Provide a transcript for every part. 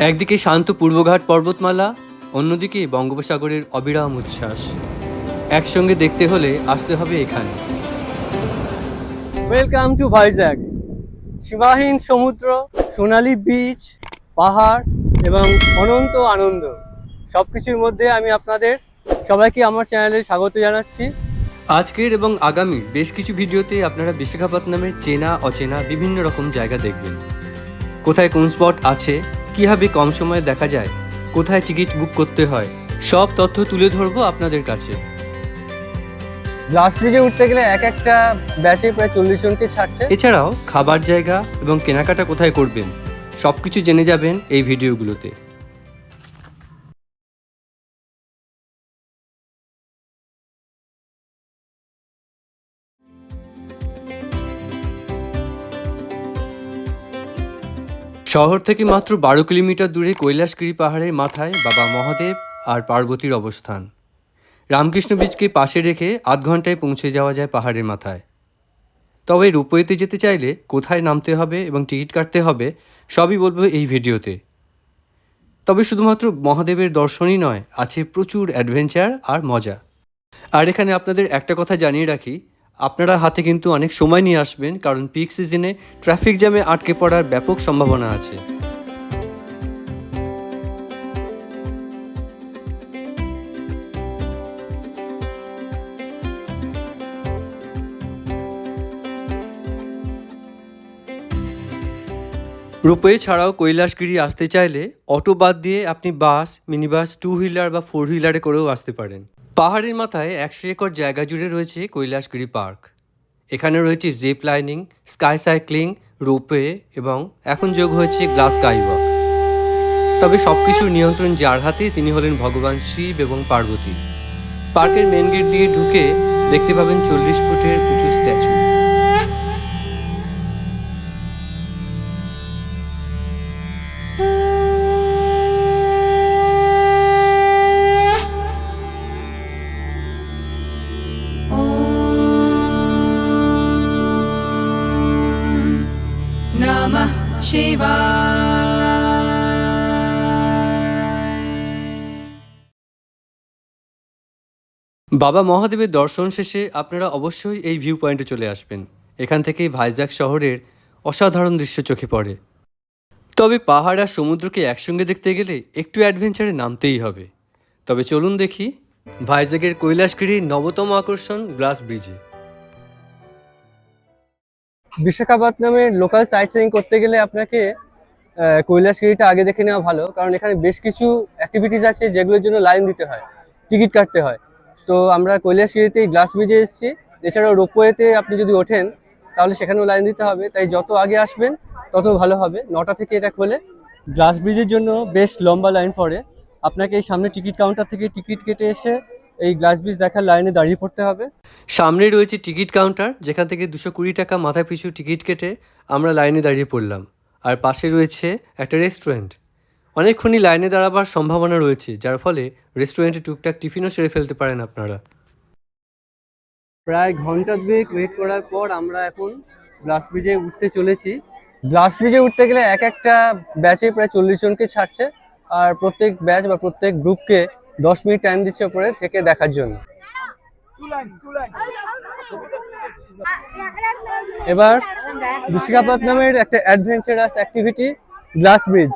একদিকে শান্ত পূর্বঘাট পর্বতমালা, অন্যদিকে বঙ্গোপসাগরের অবিরাম উচ্ছ্বাস। একসঙ্গে দেখতে হলে আসতে হবে এখানে। Welcome to Vizag. সীমাহীন সমুদ্র, সোনালী বিচ, পাহাড় এবং অনন্ত আনন্দ, সব কিছুর মধ্যে আমি আপনাদের সবাইকে আমার চ্যানেলে স্বাগত জানাচ্ছি। আজকের এবং আগামী বেশ কিছু ভিডিওতে আপনারা বিশাখাপত্তনমের চেনা অচেনা বিভিন্ন রকম জায়গা দেখবেন। কোথায় কোন স্পট আছে, কীভাবে কম সময়ে দেখা যায়, কোথায় টিকিট বুক করতে হয়, সব তথ্য তুলে ধরবো আপনাদের কাছে। গ্লাস ব্রিজে উঠতে গেলে এক একটা ব্যাচে প্রায় 40 জনকে ছাড়ছে। এছাড়াও খাবার জায়গা এবং কেনাকাটা কোথায় করবেন সব কিছু জেনে যাবেন এই ভিডিওগুলোতে। শহর থেকে মাত্র 12 কিলোমিটার দূরে কৈলাসগিরি পাহাড়ের মাথায় বাবা মহাদেব আর পার্বতীর অবস্থান। রামকৃষ্ণ বীচকে পাশে রেখে আধ ঘন্টায় পৌঁছে যাওয়া যায় পাহাড়ের মাথায়। তবে রোপওয়েতে যেতে চাইলে কোথায় নামতে হবে এবং টিকিট কাটতে হবে সবই বলবো এই ভিডিওতে। তবে শুধুমাত্র মহাদেবের দর্শনই নয়, আছে প্রচুর অ্যাডভেঞ্চার আর মজা। আর এখানে আপনাদের একটা কথা জানিয়ে রাখি, আপনারা হাতে কিন্তু অনেক সময় নিয়ে আসবেন, কারণ পিক সিজনে ট্রাফিক জ্যামে আটকে পড়ার ব্যাপক সম্ভাবনা আছে। রোপওয়ে ছাড়াও কৈলাসগিরি আসতে চাইলে অটো বাদ দিয়ে আপনি বাস, মিনি বাস, 2 হুইলার বা 4 হুইলারে করেও আসতে পারেন। পাহাড়ের মাথায় 100 একর জায়গা জুড়ে রয়েছে কৈলাসগিরি পার্ক। এখানে রয়েছে zip lining, sky cycling, ropeway এবং এখন যোগ হয়েছে গ্লাস স্কাইওয়াক। তবে সব কিছুর নিয়ন্ত্রণ যার হাতে, তিনি হলেন ভগবান শিব এবং পার্বতী। পার্কের মেন গেট দিয়ে ঢুকে দেখতে পাবেন 40 ফুটের উঁচু স্ট্যাচু। नमः शिवाय। বাবা মহাদেবের দর্শন শেষে আপনারা অবশ্যই এই ভিউ পয়েন্টে চলে আসবেন। এখান থেকেই ভাইজ্যাগ শহরের অসাধারণ দৃশ্য চোখে পড়ে। তবে পাহাড় আর সমুদ্রকে একসঙ্গে দেখতে গেলে একটু অ্যাডভেঞ্চারে নামতেই হবে। তবে চলুন দেখি ভাইজ্যাগের কৈলাসগিরির নবতম আকর্ষণ গ্লাস ব্রিজে। বিশাখাপত্তনমের লোকাল সাইট সিইং করতে গেলে আপনাকে কৈলাসগিরিটা আগে দেখে নেওয়া ভালো, কারণ এখানে বেশ কিছু অ্যাক্টিভিটিস আছে যেগুলোর জন্য লাইন দিতে হয়, টিকিট কাটতে হয়। তো আমরা কৈলাসগিরিতে গ্লাস ব্রিজে এসেছি। এছাড়াও রোপওয়েতে আপনি যদি ওঠেন তাহলে সেখানেও লাইন দিতে হবে, তাই যত আগে আসবেন তত ভালো হবে। 9টা থেকে এটা খোলে। গ্লাস ব্রিজের জন্য বেশ লম্বা লাইন পড়ে। আপনাকে এই সামনে টিকিট কাউন্টার থেকে টিকিট কেটে এসে এই গ্লাস ব্রিজ দেখার লাইনে দাঁড়িয়ে পড়তে হবে। সামনে রয়েছে টিকিট কাউন্টার, যেখান থেকে 220 টাকা মাথা পিছু টিকিট কেটে আমরা লাইনে দাঁড়িয়ে পড়লাম। আর পাশে রয়েছে একটা রেস্টুরেন্ট। অনেকক্ষণই লাইনে দাঁড়াবার সম্ভাবনা রয়েছে, যার ফলে রেস্টুরেন্টে টুকটাক টিফিনও সেরে ফেলতে পারেন আপনারা। প্রায় ঘন্টা দুয়েক ওয়েট করার পর আমরা এখন গ্লাস ব্রিজে উঠতে চলেছি। গ্লাস ব্রিজে উঠতে গেলে এক একটা ব্যাচে প্রায় 40 জনকে ছাড়ছে, আর প্রত্যেক ব্যাচ বা প্রত্যেক গ্রুপকে 10 মিনিট টাইম দিচ্ছে উপরে থেকে দেখার জন্য। এবার বিশাখাপত্তনমের একটা অ্যাডভেঞ্চারাস অ্যাক্টিভিটি গ্লাস ব্রিজ।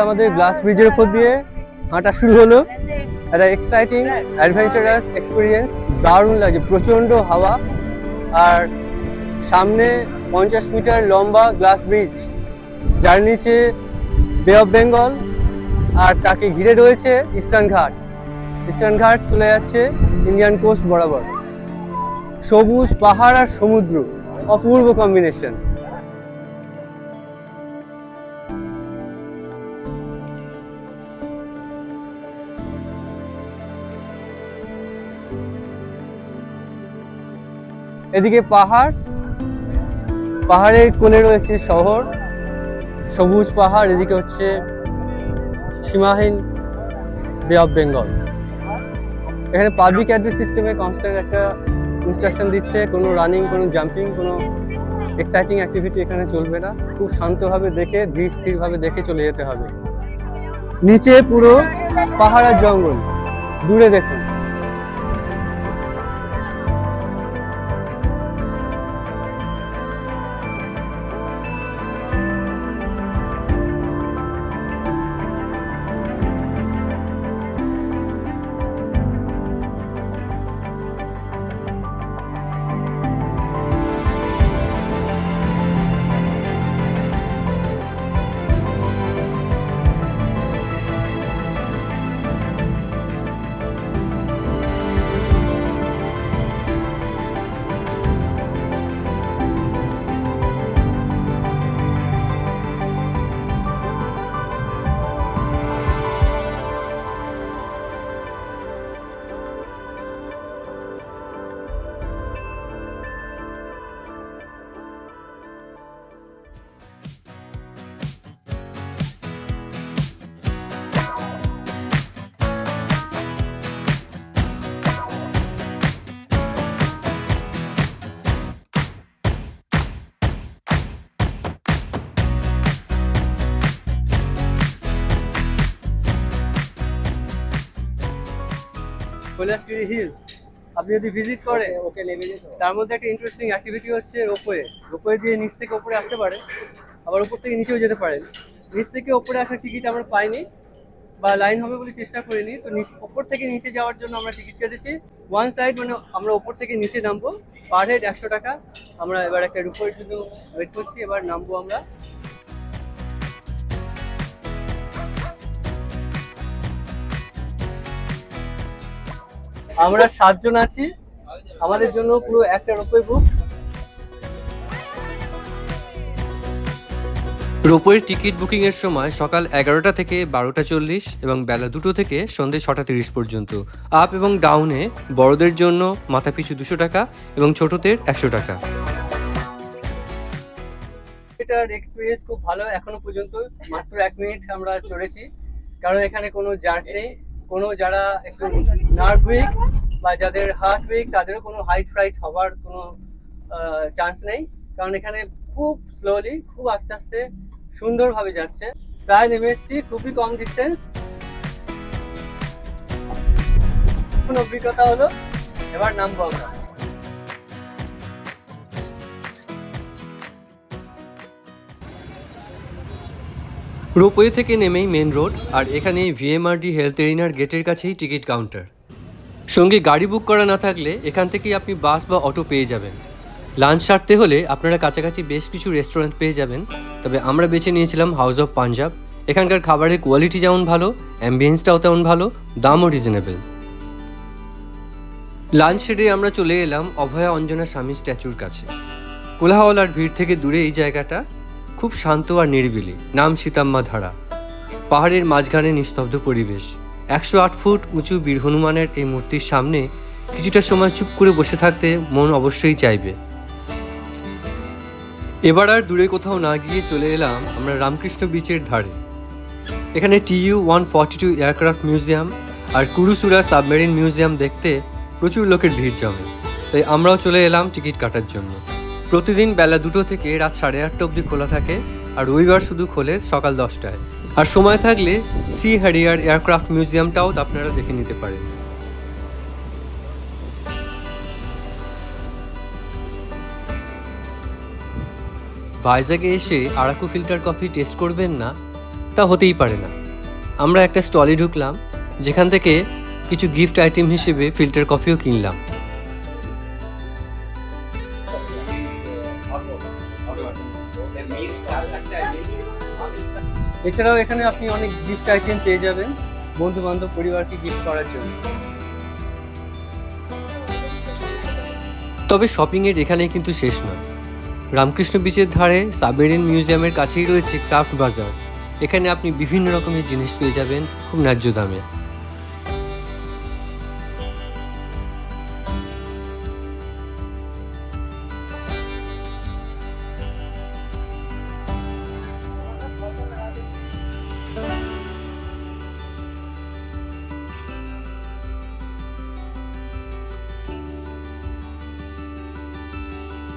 আমাদের গ্লাস ব্রিজের উপর দিয়ে হাঁটা শুরু হলো। একটা এক্সাইটিং অ্যাডভেঞ্চারাস এক্সপিরিয়েন্স, দারুণ লাগে, প্রচণ্ড হাওয়া। আর সামনে 50 মিটার লম্বা গ্লাস ব্রিজ, যার নিচে বে অফ বেঙ্গল, আর তাকে ঘিরে রয়েছে ইস্টার্ন ঘাটস। ইস্টার্ন ঘাটস চলে যাচ্ছে ইন্ডিয়ান কোস্ট বরাবর। সবুজ পাহাড় আর সমুদ্র, অপূর্ব কম্বিনেশন। এদিকে পাহাড়, পাহাড়ের কোলে রয়েছে শহর, সবুজ পাহাড়, এদিকে হচ্ছে সীমাহীন বে অফ বেঙ্গল। এখানে পাবলিক অ্যাড্রেস সিস্টেমে কনস্ট্যান্ট একটা ইনস্ট্রাকশন দিচ্ছে, কোনো রানিং, কোনো জাম্পিং, কোনো এক্সাইটিং অ্যাক্টিভিটি এখানে চলবে না। খুব শান্তভাবে দেখে, ধীর স্থিরভাবে দেখে চলে যেতে হবে। নিচে পুরো পাহাড় আর জঙ্গল, দূরে দেখুন। কৈলাসগিরি হিলস আপনি যদি ভিজিট করেন, ওকে নেমে যেতে, তার মধ্যে একটা ইন্টারেস্টিং অ্যাক্টিভিটি হচ্ছে রোপওয়ে। রোপওয়ে দিয়ে নিচ থেকে উপরে আসতে পারেন, আবার উপর থেকে নিচেও যেতে পারেন। নিচ থেকে উপরে আসার টিকিট আমরা পাইনি বা লাইন হবে বলে চেষ্টা করিনি, তো উপর থেকে নিচে যাওয়ার জন্য আমরা টিকিট কেটেছি ওয়ান সাইড, মানে আমরা উপর থেকে নিচে নামবো, পার হেড 100 টাকা। আমরা এবার একটা রোপওয়ের জন্য ওয়েট করছি, এবার নামবো আমরা। আমরা 7 জন আছি, আমাদের জন্য পুরো একটা রোপওয়ে বুক। রোপওয়ের টিকিট বুকিং এর সময় সকাল 11টা থেকে 12টা 40 এবং বেলা 2টো থেকে সন্ধ্যে 6টা 30 পর্যন্ত। আপ এবং ডাউনে বড়দের জন্য মাথাপিছু 200 টাকা এবং ছোটদের 100 টাকা। এটার এক্সপিরিয়েন্স খুব ভালো। এখনো পর্যন্ত মাত্র 1 মিনিট আমরা চড়েছি, কারণ এখানে কোনো জার্ক নেই। কোনো যারা একটু নার্ভ উইক বা যাদের হার্ট উইক, তাদেরও কোনো হাইট ফ্লাইট হওয়ার কোনো চান্স নেই, কারণ এখানে খুব স্লোলি, খুব আস্তে আস্তে সুন্দরভাবে যাচ্ছে। প্রায় নেমে এসেছি, খুবই কম ডিস্টেন্স। অভিজ্ঞতা হলো, এবার নামবো আমরা। রোপওয়ে থেকে নেমেই মেন রোড, আর এখানে ভিএমআরডি হেলথ এরিনার গেটের কাছেই টিকিট কাউন্টার। সঙ্গে গাড়ি বুক করা না থাকলে এখান থেকেই আপনি বাস বা অটো পেয়ে যাবেন। লাঞ্চ সারতে হলে আপনারা কাছাকাছি বেশ কিছু রেস্টুরেন্ট পেয়ে যাবেন, তবে আমরা বেছে নিয়েছিলাম হাউস অফ পাঞ্জাব। এখানকার খাবারের কোয়ালিটি যেমন ভালো, অ্যাম্বিয়েন্সটাও তেমন ভালো, দামও রিজনেবল। লাঞ্চ সেরে আমরা চলে এলাম অভয়া অঞ্জনা স্বামী স্ট্যাচুর কাছে। কোলাহল আর ভিড় থেকে দূরে এই জায়গাটা খুব শান্ত আর নিরিবিলি। নাম সীতাম্মা ধারা। পাহাড়ের মাঝখানে নিস্তব্ধ পরিবেশ। 108 ফুট উঁচু বীর হনুমানের এই মূর্তির সামনে কিছুটা সময় চুপ করে বসে থাকতে মন অবশ্যই চাইবে। এবার আর দূরে কোথাও না গিয়ে চলে এলাম আমরা রামকৃষ্ণ বিচের ধারে। এখানে TU-142 এয়ারক্রাফট মিউজিয়াম আর কুরুসুরা সাবমেরিন মিউজিয়াম দেখতে প্রচুর লোকের ভিড় জমে, তাই আমরাও চলে এলাম টিকিট কাটার জন্য। প্রতিদিন বেলা 2টো থেকে রাত 8:30 অবধি খোলা থাকে, আর রবিবার শুধু খোলে সকাল 10টায়। আর সময় থাকলে সি হ্যারিয়ার এয়ারক্রাফট মিউজিয়ামটাও আপনারা দেখে নিতে পারেন। ভাইজাগে এসে আরাকু ফিল্টার কফি টেস্ট করবেন না, তা হতেই পারে না। আমরা একটা স্টলে ঢুকলাম, যেখান থেকে কিছু গিফট আইটেম হিসেবে ফিল্টার কফিও কিনলাম। এছাড়াও এখানে আপনি অনেক গিফট আইটেম পেয়ে যাবেন বন্ধু বান্ধব পরিবারকে গিফট করার জন্য। তবে শপিংয়ের এখানেই কিন্তু শেষ নয়। রামকৃষ্ণ বিচের ধারে সাবমেরিন মিউজিয়ামের কাছেই রয়েছে ক্রাফট বাজার। এখানে আপনি বিভিন্ন রকমের জিনিস পেয়ে যাবেন খুব ন্যায্য দামে।